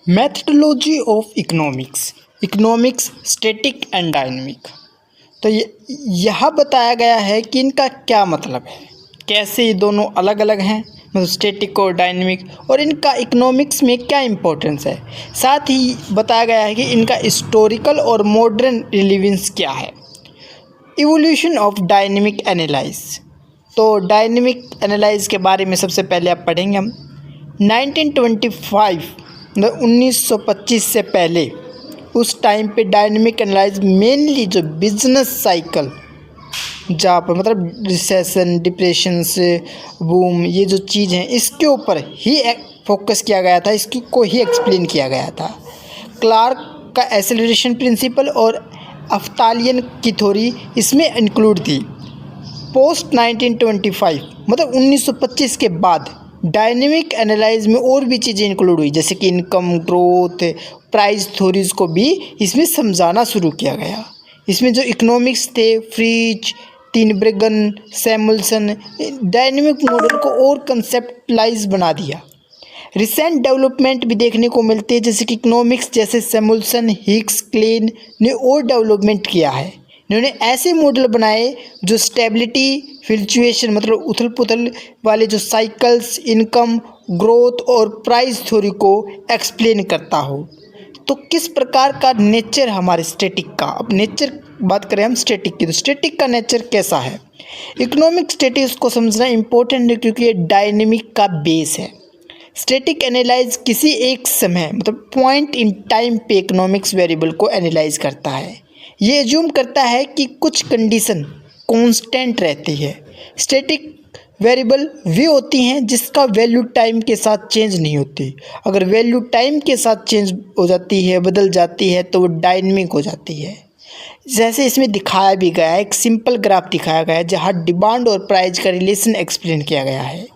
Methodology of economics, economics static and dynamic. तो यह बताया गया है कि इनका क्या मतलब है, कैसे ये दोनों अलग अलग हैं, मतलब स्टैटिक और डायनेमिक, और इनका इकोनॉमिक्स में क्या इम्पोर्टेंस है। साथ ही बताया गया है कि इनका हिस्टोरिकल और मॉडर्न रिलेवेंस क्या है। Evolution of dynamic analyse. तो डायनेमिक एनालाइज के बारे में सबसे पहले आप पढ़ेंगे हम 1925 मतलब 1925 से पहले उस टाइम पे डायनेमिक एनालाइज मेनली जो बिजनेस साइकिल जहाँ पर मतलब रिसेशन, डिप्रेशन से बूम, ये जो चीज़ हैं इसके ऊपर ही फोकस किया गया था, इसकी को ही एक्सप्लेन किया गया था। क्लार्क का एक्सेलरेशन प्रिंसिपल और अफ्तालियन की थ्योरी इसमें इंक्लूड थी। पोस्ट 1925 मतलब 1925 के बाद डायनेमिक एनालाइज में और भी चीज़ें इंक्लूड हुई, जैसे कि इनकम, ग्रोथ, प्राइस थ्योरीज को भी इसमें समझाना शुरू किया गया। इसमें जो इकोनॉमिक्स थे, फ्रीज, टिनब्रेगन, सैमुअल्सन, डायनेमिक मॉडल को और कंसेप्टलाइज बना दिया। रिसेंट डेवलपमेंट भी देखने को मिलते हैं, जैसे कि इकोनॉमिक्स जैसे सैमुअल्सन, हिक्स, क्लेन ने और डेवलपमेंट किया है। इन्होंने ऐसे मॉडल बनाए जो स्टेबिलिटी, फ्लक्चुएशन मतलब उथल पुथल वाले जो साइकिल्स, इनकम, ग्रोथ और प्राइस थ्योरी को एक्सप्लेन करता हो। तो किस प्रकार का नेचर हमारे स्टैटिक का, अब नेचर बात करें हम स्टैटिक की, तो स्टैटिक का नेचर कैसा है। इकोनॉमिक स्टैटिक्स को समझना इम्पोर्टेंट है क्योंकि ये डायनेमिक का बेस है। स्टैटिक एनालाइज किसी एक समय मतलब पॉइंट इन टाइम पे इकोनॉमिक्स वेरिएबल को एनालाइज करता है। ये एज्यूम करता है कि कुछ कंडीशन कांस्टेंट रहती है। स्टैटिक वेरिएबल वे होती हैं जिसका वैल्यू टाइम के साथ चेंज नहीं होती। अगर वैल्यू टाइम के साथ चेंज हो जाती है, बदल जाती है, तो वो डायनेमिक हो जाती है। जैसे इसमें दिखाया भी गया है, एक सिंपल ग्राफ दिखाया गया है जहाँ डिमांड और प्राइस का रिलेशन एक्सप्लेन किया गया है।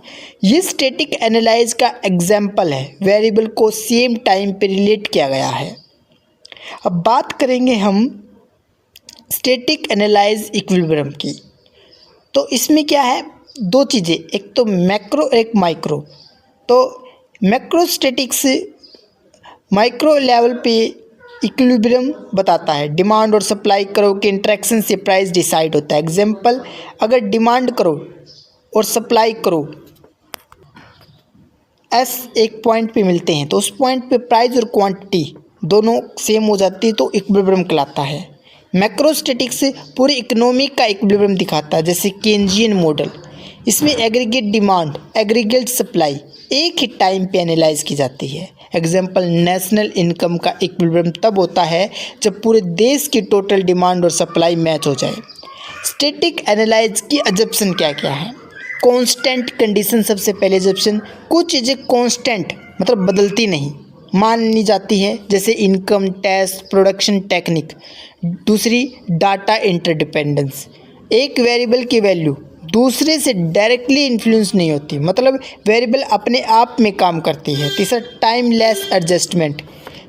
ये स्टैटिक एनालाइज का एग्जाम्पल है, वेरिएबल को सेम टाइम पे रिलेट किया गया है। अब बात करेंगे हम स्टैटिक एनालाइज इक्विलिब्रियम की। तो इसमें क्या है, दो चीज़ें, एक तो मैक्रो एक माइक्रो। तो मैक्रो स्टैटिक्स माइक्रो लेवल पे इक्विलिब्रियम बताता है। डिमांड और सप्लाई करो के इंटरेक्शन से प्राइस डिसाइड होता है। एग्जांपल, अगर डिमांड करो और सप्लाई करो एस एक पॉइंट पे मिलते हैं, तो उस पॉइंट पे प्राइस और क्वांटिटी दोनों सेम हो जाती है, तो इक्विलिब्रियम कहलाता है। मैक्रोस्टैटिक्स पूरी इकोनॉमी का इक्विलिब्रियम दिखाता है, जैसे केन्जियन मॉडल। इसमें एग्रीगेट डिमांड, एग्रीगेट सप्लाई एक ही टाइम पे एनालाइज की जाती है। एग्जांपल, नेशनल इनकम का इक्विलिब्रियम तब होता है जब पूरे देश की टोटल डिमांड और सप्लाई मैच हो जाए। स्टैटिक एनालाइज की अजम्पशन क्या क्या है। कांस्टेंट कंडीशन, सबसे पहले अजम्पशन, कुछ चीज़ें कांस्टेंट मतलब बदलती नहीं मानी जाती है, जैसे इनकम, टेस्ट, प्रोडक्शन टेक्निक। दूसरी, डाटा इंटरडिपेंडेंस, एक वेरिएबल की वैल्यू दूसरे से डायरेक्टली इन्फ्लुएंस नहीं होती, मतलब वेरिएबल अपने आप में काम करती है। तीसरा, टाइमलेस एडजस्टमेंट,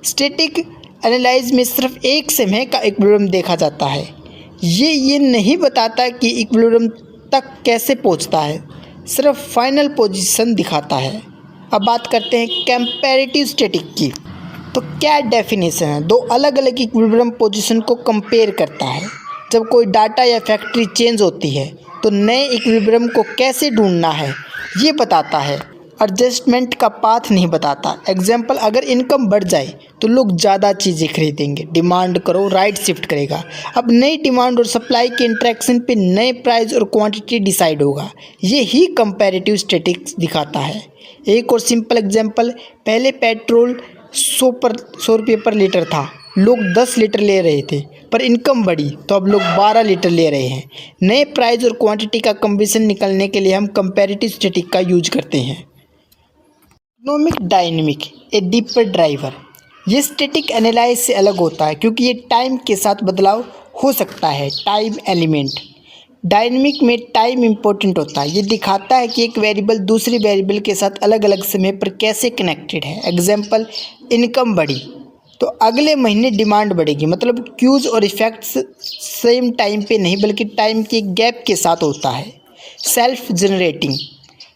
स्टैटिक एनालाइज में सिर्फ एक समय का इक्विलिब्रियम देखा जाता है। ये नहीं बताता कि इक्विलिब्रियम तक कैसे पहुंचता है, सिर्फ फाइनल पोजीशन दिखाता है। अब बात करते हैं कंपैरेटिव स्टैटिक की। तो क्या डेफिनेशन है, दो अलग अलग इक्विलिब्रियम पोजीशन को कंपेयर करता है। जब कोई डाटा या फैक्ट्री चेंज होती है तो नए इक्विलिब्रियम को कैसे ढूंढना है ये बताता है, एडजस्टमेंट का पाथ नहीं बताता। एग्जांपल, अगर इनकम बढ़ जाए तो लोग ज़्यादा चीज़ें खरीदेंगे, डिमांड करो राइट शिफ्ट करेगा। अब नई डिमांड और सप्लाई के इंटरेक्शन पे नए प्राइस और क्वांटिटी डिसाइड होगा। ये ही कंपैरेटिव स्टैटिक्स दिखाता है। एक और सिंपल एग्जांपल, पहले पेट्रोल 100 रुपये पर लीटर था, लोग 10 लीटर ले रहे थे, पर इनकम बढ़ी तो अब लोग 12 लीटर ले रहे हैं। नए प्राइस और क्वांटिटी का कंपैरिजन निकालने के लिए हम कंपैरेटिव स्टैटिक का यूज करते हैं। Economic dynamic, a deeper driver, ये स्टैटिक एनालाइज से अलग होता है क्योंकि ये टाइम के साथ बदलाव हो सकता है, टाइम एलिमेंट। डायनेमिक में टाइम इंपॉर्टेंट होता है, ये दिखाता है कि एक वेरिएबल दूसरे वेरिएबल के साथ अलग अलग समय पर कैसे कनेक्टेड है। एग्जांपल, इनकम बढ़ी तो अगले महीने डिमांड बढ़ेगी, मतलब क्यूज और इफेक्ट्स सेम टाइम पे नहीं बल्कि टाइम के गैप के साथ होता है। सेल्फ जनरेटिंग,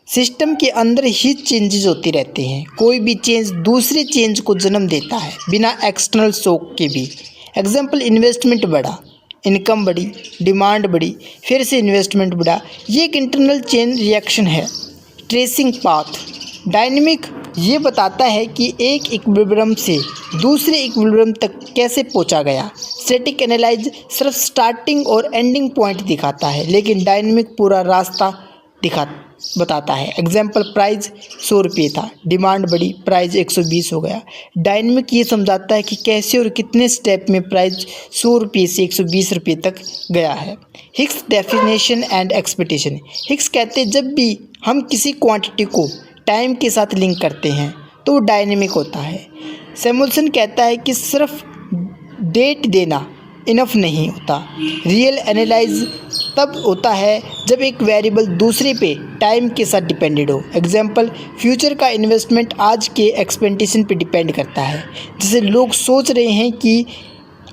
सिस्टम के अंदर ही चेंजेस होते रहते हैं। कोई भी चेंज दूसरे चेंज को जन्म देता है बिना एक्सटर्नल शॉक के भी। एग्जाम्पल, इन्वेस्टमेंट बढ़ा, इनकम बढ़ी, डिमांड बढ़ी, फिर से इन्वेस्टमेंट बढ़ा, ये एक इंटरनल चेन रिएक्शन है। ट्रेसिंग पाथ, डायनेमिक ये बताता है कि एक इक्विलिब्रियम से दूसरे इक्विलिब्रियम तक कैसे पहुंचा गया। स्टैटिक एनालाइज सिर्फ स्टार्टिंग और एंडिंग पॉइंट दिखाता है, लेकिन डायनेमिक पूरा रास्ता बताता है। एग्जाम्पल, प्राइस 100 रुपये था, डिमांड बढ़ी, प्राइस 120 हो गया। डायनेमिक ये समझाता है कि कैसे और कितने स्टेप में प्राइस 100 रुपये से 120 रुपये तक गया है। Hicks definition and expectation, Hicks कहते हैं जब भी हम किसी क्वांटिटी को टाइम के साथ लिंक करते हैं तो वो डायनेमिक होता है। सैमुअल्सन कहता है कि सिर्फ डेट देना इनफ नहीं होता। रियल एनालाइज तब होता है जब एक वेरिएबल दूसरे पे टाइम के साथ डिपेंडेड हो। एग्जाम्पल, फ्यूचर का इन्वेस्टमेंट आज के एक्सपेक्टेशन पे डिपेंड करता है। जैसे लोग सोच रहे हैं कि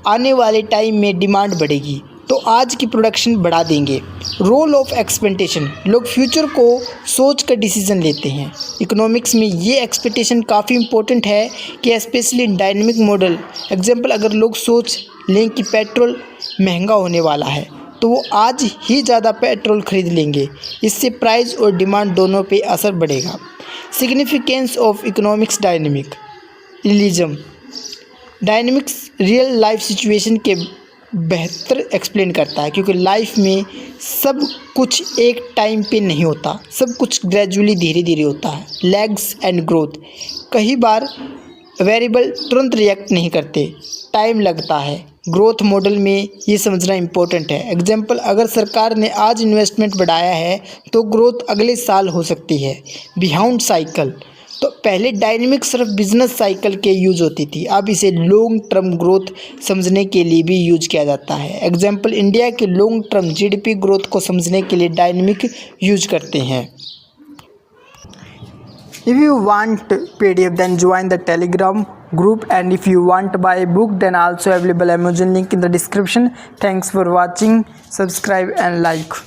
आने वाले टाइम में डिमांड बढ़ेगी तो आज की प्रोडक्शन बढ़ा देंगे। रोल ऑफ एक्सपेक्टेशन, लोग फ्यूचर को सोच कर डिसीजन लेते हैं। इकोनॉमिक्स में ये एक्सपेक्टेशन काफ़ी इंपॉर्टेंट है कि specially in dynamic model. Example, अगर लोग सोच लें कि पेट्रोल महंगा होने वाला है तो वो आज ही ज़्यादा पेट्रोल खरीद लेंगे, इससे प्राइस और डिमांड दोनों पे असर बढ़ेगा। Significance of economics dynamic realism, dynamics real life situation के बेहतर एक्सप्लेन करता है, क्योंकि लाइफ में सब कुछ एक टाइम पे नहीं होता, सब कुछ ग्रेजुअली धीरे धीरे होता है। लैग्स एंड ग्रोथ, कई बार वेरिएबल तुरंत रिएक्ट नहीं करते, टाइम लगता है। ग्रोथ मॉडल में ये समझना इम्पोर्टेंट है। एग्जाम्पल, अगर सरकार ने आज इन्वेस्टमेंट बढ़ाया है तो ग्रोथ अगले साल हो सकती है। बिहाउंड साइकिल, तो पहले डायनेमिक सिर्फ बिजनेस साइकिल के यूज होती थी, अब इसे लॉन्ग टर्म ग्रोथ समझने के लिए भी यूज किया जाता है। एग्जाम्पल, इंडिया के लॉन्ग टर्म जीडीपी ग्रोथ को समझने के लिए डायनेमिक यूज करते हैं। If you want PDF, then join the Telegram group, and if you want to buy a book, then also available Amazon link in the description. Thanks for watching. Subscribe and like.